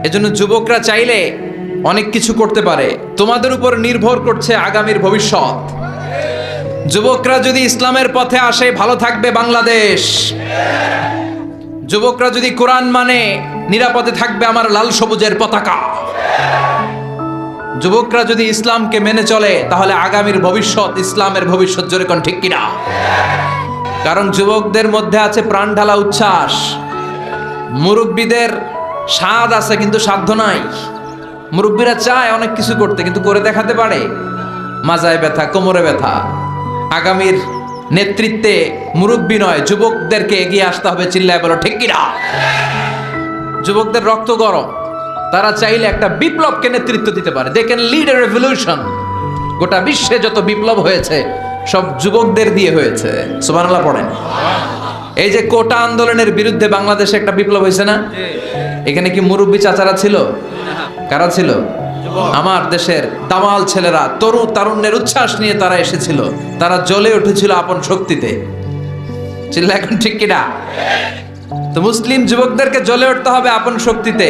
এজন্য যুবকরা চাইলে অনেক কিছু করতে পারে। তোমাদের উপর নির্ভর করছে আগামীর ভবিষ্যৎ। যুবকরা যদি ইসলামের পথে আসে, ভালো থাকবে বাংলাদেশ। যুবকরা যদি কোরআন মানে, নিরাপদে থাকবে আমার লাল সবুজের পতাকা। যুবকরা যদি ইসলামকে মেনে চলে, তাহলে আগামীর ভবিষ্যৎ ইসলামের ভবিষ্যৎ। জোরে কোন ঠিক কিনা? কারণ যুবকদের মধ্যে আছে প্রাণ ঢালা উচ্ছ্বাস। মুরব্বীদের স্বাদ আছে কিন্তু সাধ্য নাই। মুরব্বীরা চায় অনেক কিছু করতে, কিন্তু করে দেখাতে পারে? মাজায় ব্যথা, কোমরে ব্যথা। আগামীর নেতৃত্বে মুরব্বী নয়, যুবকদেরকে এগিয়ে আসতে হবে। চিল্লায় বলো ঠিক কিনা? যুবকদের রক্ত গরম, তারা চাইলে একটা বিপ্লবকে নেতৃত্ব দিতে পারে। They can lead a revolution. গোটা বিশ্বে যত বিপ্লব হয়েছে সব যুবকদের দিয়ে হয়েছে। সুবহানাল্লাহ পড়েন। এই যে কোটা আন্দোলনের বিরুদ্ধে বাংলাদেশে একটা বিপ্লব হয়েছে না? এখানে কি মুরব্বী চাচারা ছিল? কারা ছিল? আমার দেশের দামাল ছেলেরা, তারুণ্যের উচ্ছ্বাস নিয়ে তারা এসেছিল। তারা জ্বলে উঠেছিল আপন শক্তিতে। চিল্লা এখন ঠিক কিনা? তো মুসলিম যুবকদেরকে জ্বলে উঠতে হবে আপন শক্তিতে।